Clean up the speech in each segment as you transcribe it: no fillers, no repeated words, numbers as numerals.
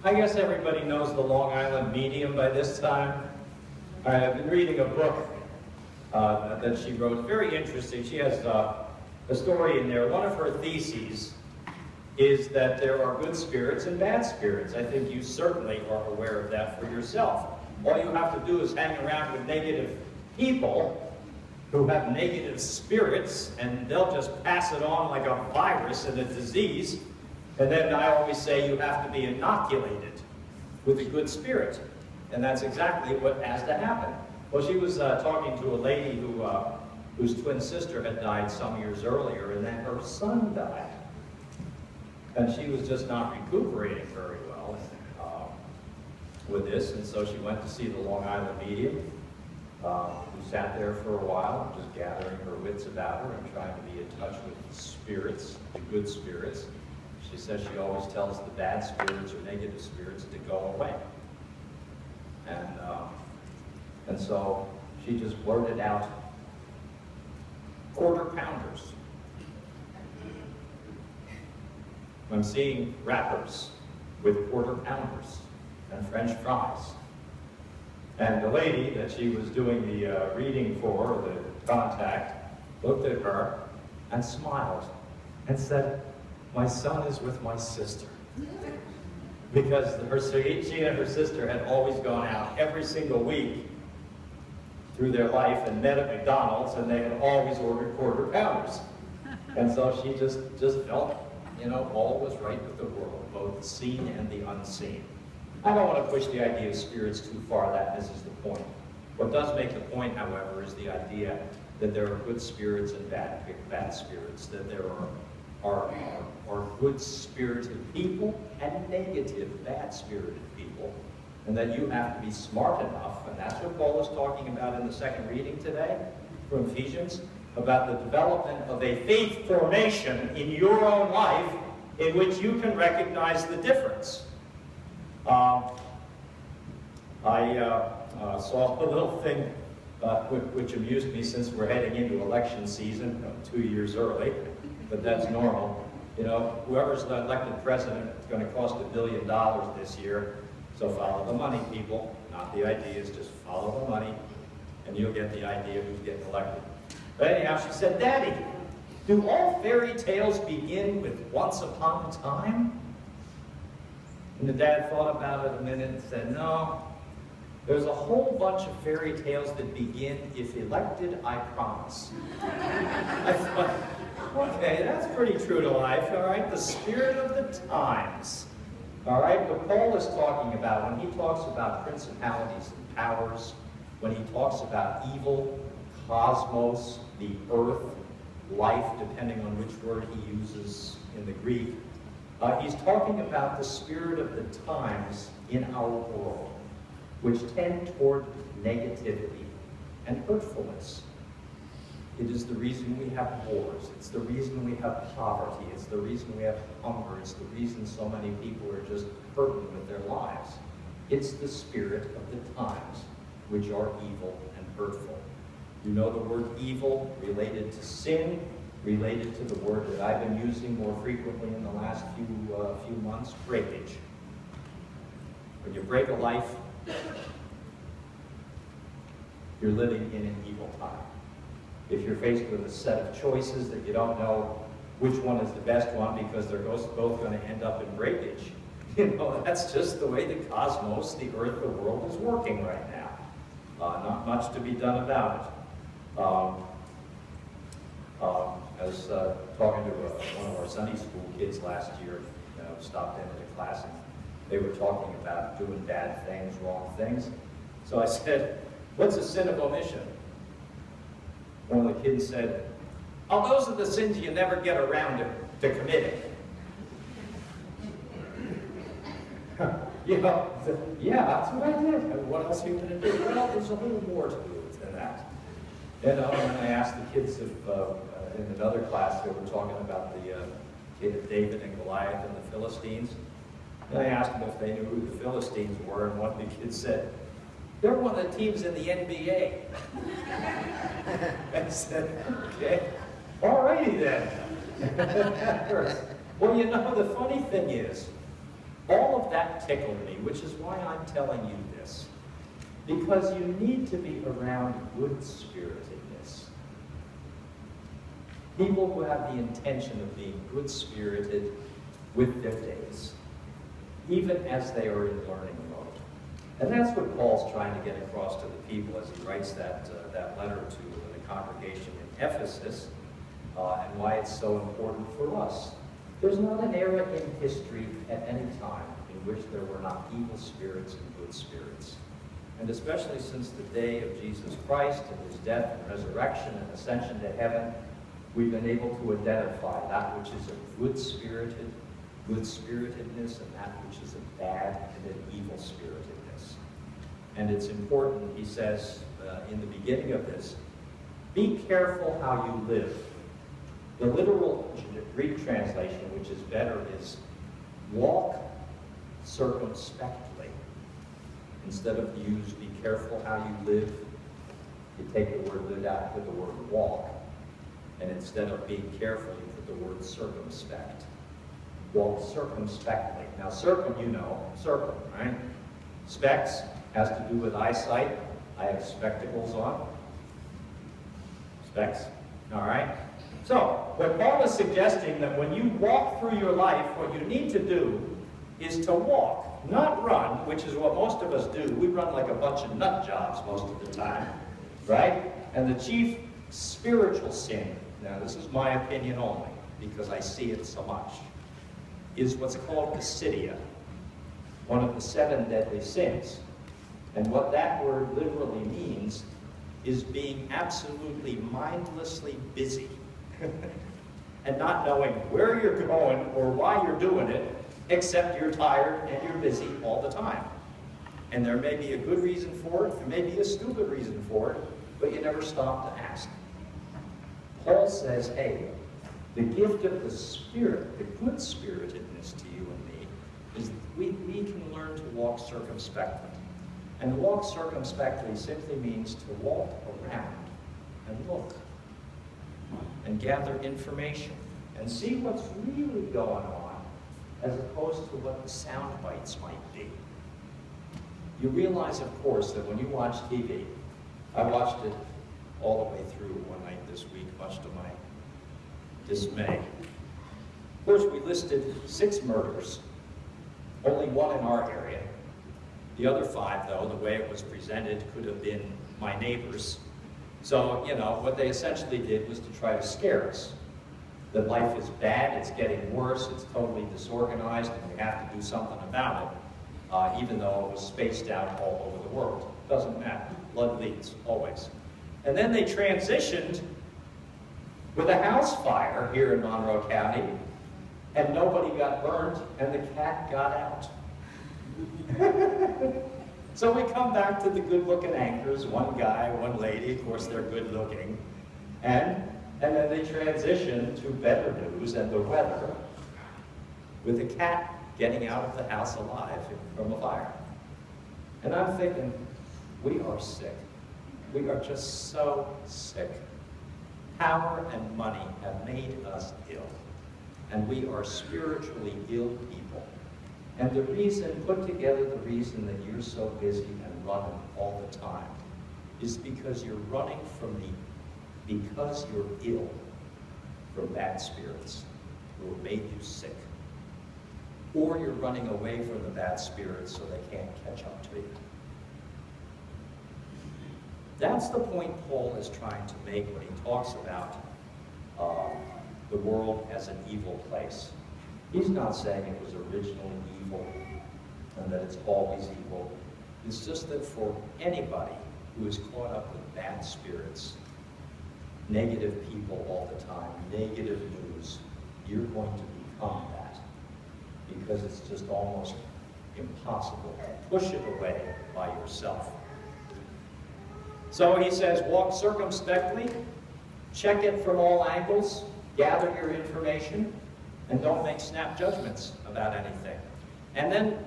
I guess everybody knows the Long Island Medium by this time. I've been reading a book that she wrote, very interesting. She has a story in there. One of her theses is that there are good spirits and bad spirits. I think you certainly are aware of that for yourself. All you have to do is hang around with negative people who have negative spirits, and they'll just pass it on like a virus and a disease. And then I always say you have to be inoculated with a good spirit. And that's exactly what has to happen. Well, she was talking to a lady whose twin sister had died some years earlier, and then her son died. And she was just not recuperating very well with this, and so she went to see the Long Island Medium, who sat there for a while, just gathering her wits about her and trying to be in touch with the spirits, the good spirits. She says she always tells the bad spirits or negative spirits to go away. And so she just blurted out, quarter pounders. I'm seeing rappers with quarter pounders and French fries. And the lady that she was doing the reading for, the contact, looked at her and smiled and said, "My son is with my sister." Because she and her sister had always gone out every single week through their life and met at McDonald's, and they had always ordered quarter pounders. And so she just felt, you know, all was right with the world, both the seen and the unseen. I don't want to push the idea of spirits too far. That misses the point. What does make the point, however, is the idea that there are good spirits and bad spirits, that there are good-spirited people and negative, bad-spirited people, and that you have to be smart enough, and that's what Paul is talking about in the second reading today from Ephesians, about the development of a faith formation in your own life in which you can recognize the difference. I saw a little thing which amused me, since we're heading into election season, 2 years early, but that's normal. You know, whoever's elected president is going to cost $1 billion this year, so follow the money, people. Not the ideas, just follow the money, and you'll get the idea who's getting elected. But anyhow, she said, "Daddy, do all fairy tales begin with once upon a time?" And the dad thought about it a minute and said, "No, there's a whole bunch of fairy tales that begin, if elected, I promise." I thought, okay, that's pretty true to life, all right? The spirit of the times, all right? What Paul is talking about, when he talks about principalities and powers, when he talks about evil, cosmos, the earth, life, depending on which word he uses in the Greek, he's talking about the spirit of the times in our world, which tend toward negativity and hurtfulness. It is the reason we have wars. It's the reason we have poverty. It's the reason we have hunger. It's the reason so many people are just hurting with their lives. It's the spirit of the times, which are evil and hurtful. You know the word evil related to sin, related to the word that I've been using more frequently in the last few months, breakage. When you break a life, you're living in an evil time. If you're faced with a set of choices that you don't know which one is the best one because they're both going to end up in breakage, you know, that's just the way the cosmos, the earth, the world is working right now. Not much to be done about it. I was talking to one of our Sunday school kids last year, stopped into the class, and they were talking about doing bad things, wrong things. So I said, "What's a sin of omission?" One of the kids said, "Oh, those are the sins you never get around to committing." You know, yeah, that's what I did. What else are you going to do? Well, there's a little more to it than that. You know, and I asked the kids if, in another class, they were talking about the David and Goliath and the Philistines. And I asked them if they knew who the Philistines were, and one of the kids said, "They're one of the teams in the NBA." I said, "Okay, all righty then." Well, you know, the funny thing is, All of that tickled me, which is why I'm telling you this. Because you need to be around good-spiritedness. People who have the intention of being good-spirited with their days, even as they are in learning mode. And that's what Paul's trying to get across to the people as he writes that letter to the congregation in Ephesus, and why it's so important for us. There's not an era in history at any time in which there were not evil spirits and good spirits. And especially since the day of Jesus Christ and his death and resurrection and ascension to heaven, we've been able to identify that which is a good-spiritedness and that which is a bad and an evil-spiritedness. And it's important, he says in the beginning of this, be careful how you live. The literal Greek translation, which is better, is walk circumspectly. Instead of use be careful how you live, you take the word live out, put the word walk. And instead of being careful, you put the word circumspect. Walk circumspectly. Now, circum, you know, circum, right? Specs has to do with eyesight. I have spectacles on. Specs, all right? So, what Paul is suggesting that when you walk through your life, what you need to do is to walk, not run, which is what most of us do. We run like a bunch of nut jobs most of the time, right? And the chief spiritual sin, now this is my opinion only, because I see it so much, is what's called acedia, one of the 7 deadly sins. And what that word literally means is being absolutely mindlessly busy and not knowing where you're going or why you're doing it, except you're tired and you're busy all the time. And there may be a good reason for it, there may be a stupid reason for it, but you never stop to ask. Paul says, hey, the gift of the Spirit, the good-spiritedness to you and me, is we can learn to walk circumspectly. And to walk circumspectly simply means to walk around and look and gather information and see what's really going on as opposed to what the sound bites might be. You realize, of course, that when you watch TV, I watched it all the way through one night this week, much to my dismay. Of course, we listed 6 murders, only 1 in our area. The other 5, though, the way it was presented, could have been my neighbors. So, you know, what they essentially did was to try to scare us. That life is bad, it's getting worse, it's totally disorganized, and we have to do something about it, even though it was spaced out all over the world. Doesn't matter. Blood leads, always. And then they transitioned with a house fire here in Monroe County, and nobody got burned, and the cat got out. So we come back to the good-looking anchors, 1 guy, 1 lady, of course they're good-looking, and then they transition to better news and the weather with a cat getting out of the house alive from a fire. And I'm thinking, we are sick. We are just so sick. Power and money have made us ill, and we are spiritually ill people. And the reason, put together the reason that you're so busy and running all the time is because you're running because you're ill from bad spirits who have made you sick. Or you're running away from the bad spirits so they can't catch up to you. That's the point Paul is trying to make when he talks about the world as an evil place. He's not saying it was originally evil and that it's always evil. It's just that for anybody who is caught up with bad spirits, negative people all the time, negative news, you're going to become that because it's just almost impossible to push it away by yourself. So he says, walk circumspectly, check it from all angles, gather your information, and don't make snap judgments about anything. And then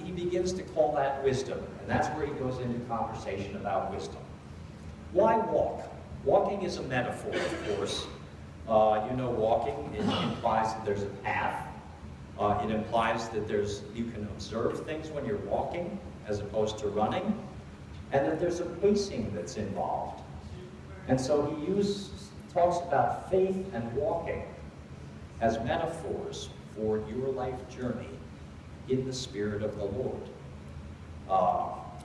he begins to call that wisdom, and that's where he goes into conversation about wisdom. Why walk? Walking is a metaphor, of course. You know, walking implies that there's a path. It implies that you can observe things when you're walking as opposed to running, and that there's a pacing that's involved. And so he talks about faith and walking as metaphors for your life journey in the Spirit of the Lord.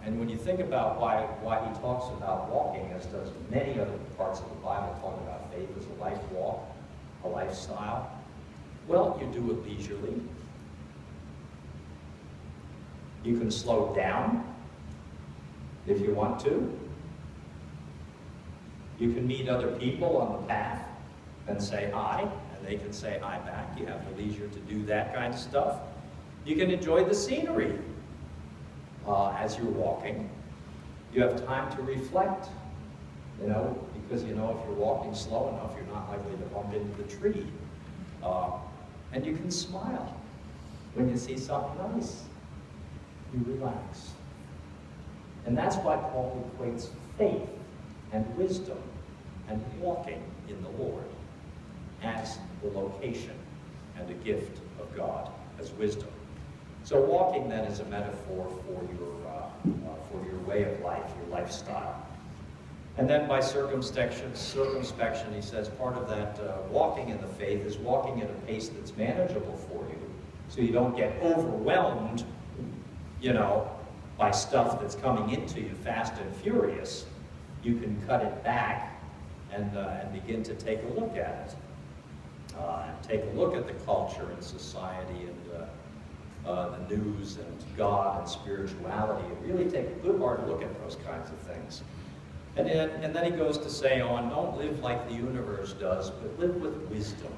And when you think about why he talks about walking, as does many other parts of the Bible talk about faith as a life walk, a lifestyle, well, you do it leisurely. You can slow down if you want to. You can meet other people on the path and say hi, and they can say hi back. You have the leisure to do that kind of stuff. You can enjoy the scenery as you're walking. You have time to reflect, because if you're walking slow enough, you're not likely to bump into the tree. And you can smile when you see something nice. You relax. And that's why Paul equates faith and wisdom and walking in the Lord as the location and a gift of God, as wisdom. So walking then is a metaphor for your way of life, your lifestyle. And then by circumspection, he says part of that walking in the faith is walking at a pace that's manageable for you, so you don't get overwhelmed, by stuff that's coming into you fast and furious. You can cut it back and begin to take a look at it. And take a look at the culture and society and the news and God and spirituality, and really take a good hard look at those kinds of things. And then he goes to say don't live like the universe does, but live with wisdom.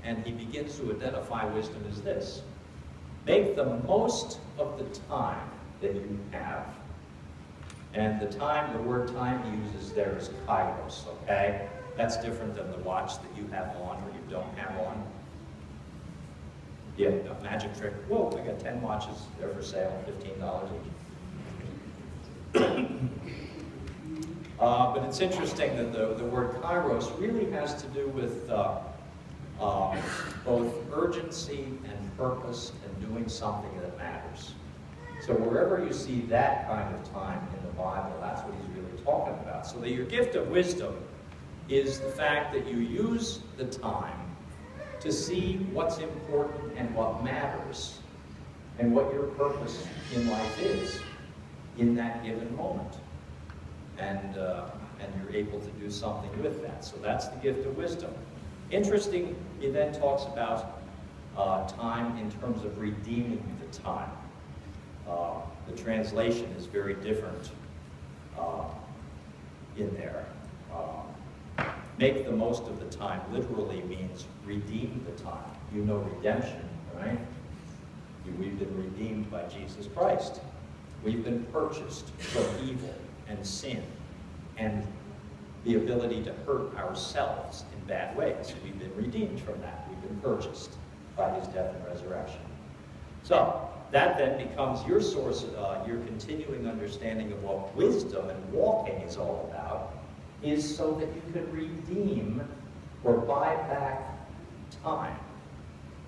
And he begins to identify wisdom as this: make the most of the time that you have. And the word time he uses there is kairos, okay? That's different than the watch that you have on or you don't have on. Yeah, a magic trick. Whoa, I got 10 watches. They're for sale, $15 each. But it's interesting that the word kairos really has to do with both urgency and purpose and doing something that matters. So wherever you see that kind of time in the Bible, that's what he's really talking about. So that your gift of wisdom is the fact that you use the time to see what's important and what matters, and what your purpose in life is in that given moment. And you're able to do something with that. So that's the gift of wisdom. Interesting, he then talks about time in terms of redeeming the time. The translation is very different in there. Make the most of the time literally means redeem the time. You know redemption, right? We've been redeemed by Jesus Christ. We've been purchased from evil and sin and the ability to hurt ourselves in bad ways. We've been redeemed from that. We've been purchased by his death and resurrection. So that then becomes your source, your continuing understanding of what wisdom and walking is all about, is so that you can redeem or buy back time,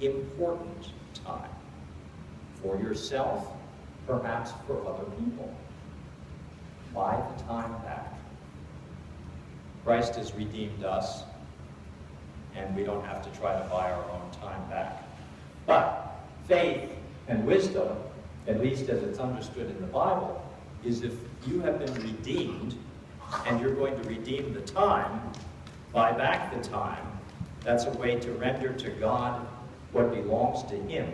important time, for yourself, perhaps for other people. Buy the time back. Christ has redeemed us, and we don't have to try to buy our own time back. But faith and wisdom, at least as it's understood in the Bible, is if you have been redeemed and you're going to redeem the time, buy back the time, that's a way to render to God what belongs to him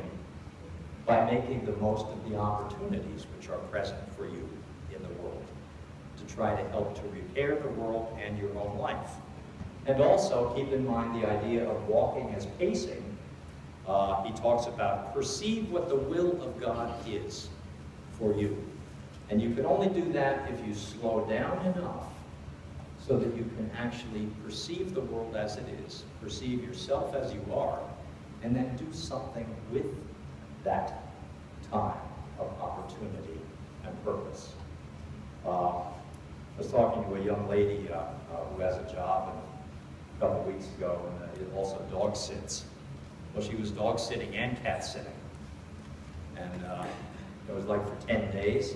by making the most of the opportunities which are present for you in the world, to try to help to repair the world and your own life. And also keep in mind the idea of walking as pacing. He talks about perceive what the will of God is for you. And you can only do that if you slow down enough so that you can actually perceive the world as it is, perceive yourself as you are, and then do something with that time of opportunity and purpose. I was talking to a young lady who has a job a couple weeks ago, and it also dog sits. Well, she was dog sitting and cat sitting. And it was like for 10 days.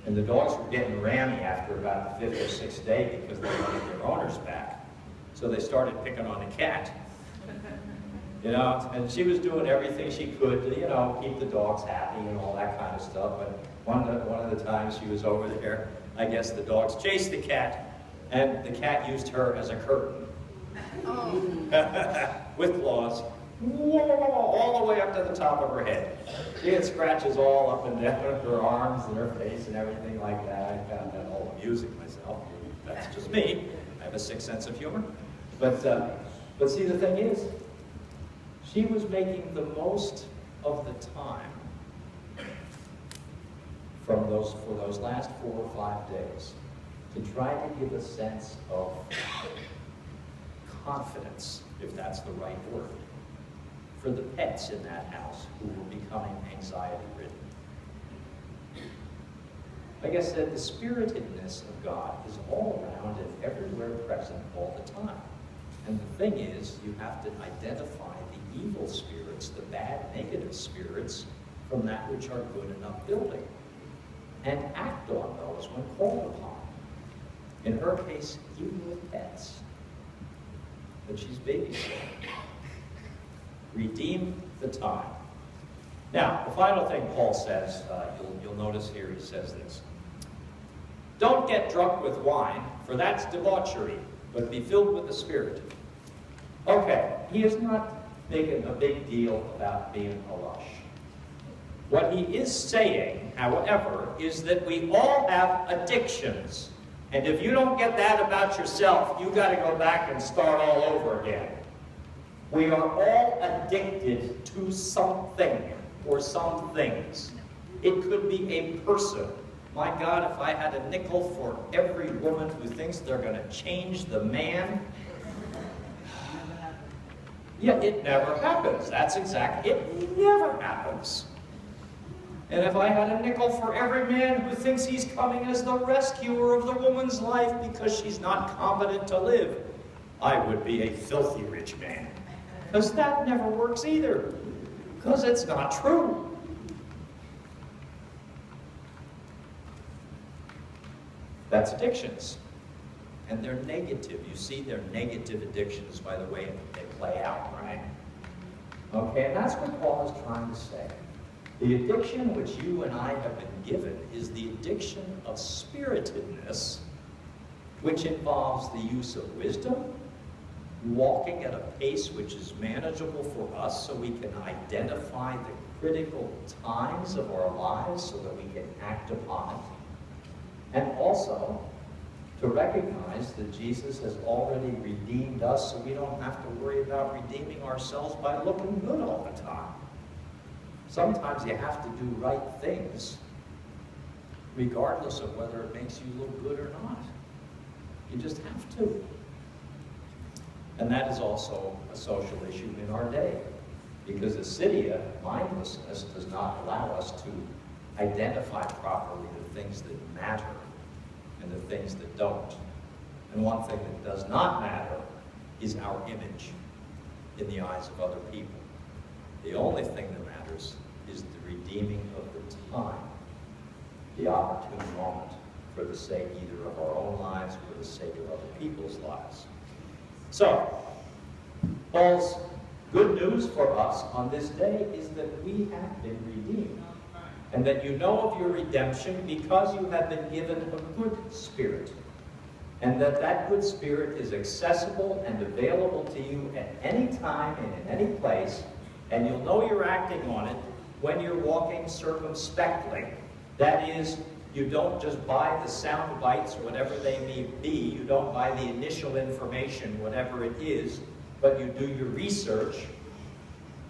And the dogs were getting rammy after about the 5th or 6th day because they wanted their owners back. So they started picking on the cat. You know, and she was doing everything she could to, you know, keep the dogs happy and all that kind of stuff. But one of the times she was over there, I guess the dogs chased the cat, and the cat used her as a curtain. Oh. With claws, all the way up to the top of her head. She had scratches all up and down her arms and her face and everything like that. I found that all amusing myself. That's just me. I have a sick sense of humor. But see, the thing is, she was making the most of the time for those last 4 or 5 days to try to give a sense of confidence, if that's the right word, for the pets in that house who were becoming anxiety-ridden. Like I said, the spiritedness of God is all around and everywhere present all the time. And the thing is, you have to identify the evil spirits, the bad, negative spirits, from that which are good and upbuilding, and act on those when called upon. In her case, even with pets that she's babysitting. Redeem the time. Now, the final thing Paul says, you'll notice here he says this. Don't get drunk with wine, for that's debauchery, but be filled with the Spirit. Okay, he is not making a big deal about being a lush. What he is saying, however, is that we all have addictions. And if you don't get that about yourself, you've got to go back and start all over again. We are all addicted to something or some things. It could be a person. My God, if I had a nickel for every woman who thinks they're going to change the man. Yeah, it never happens. That's exactly, it never happens. And if I had a nickel for every man who thinks he's coming as the rescuer of the woman's life because she's not competent to live, I would be a filthy rich man. Because that never works either. Because it's not true. That's addictions. And they're negative. You see, they're negative addictions by the way they play out, right? Okay, and that's what Paul is trying to say. The addiction which you and I have been given is the addiction of spiritedness, which involves the use of wisdom, walking at a pace which is manageable for us so we can identify the critical times of our lives so that we can act upon it. And also to recognize that Jesus has already redeemed us so we don't have to worry about redeeming ourselves by looking good all the time. Sometimes you have to do right things regardless of whether it makes you look good or not. You just have to. And that is also a social issue in our day, because acedia, mindlessness, does not allow us to identify properly the things that matter and the things that don't. And one thing that does not matter is our image in the eyes of other people. The only thing that matters is the redeeming of the time, the opportune moment for the sake either of our own lives or for the sake of other people's lives. So, Paul's good news for us on this day is that we have been redeemed, and that you know of your redemption because you have been given a good spirit, and that that good spirit is accessible and available to you at any time and in any place, and you'll know you're acting on it when you're walking circumspectly. That is, you don't just buy the sound bites, whatever they may be. You don't buy the initial information, whatever it is, but you do your research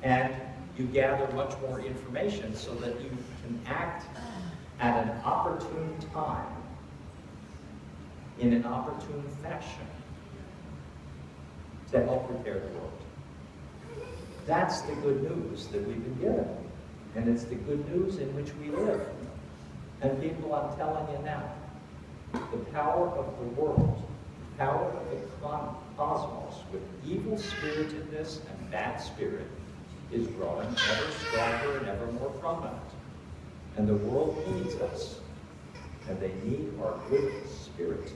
and you gather much more information so that you can act at an opportune time, in an opportune fashion, to help repair the world. That's the good news that we've been given. And it's the good news in which we live. And people, I'm telling you now, the power of the world, the power of the cosmos with evil spiritedness and bad spirit is growing ever stronger and ever more prominent. And the world needs us, and they need our good spirit.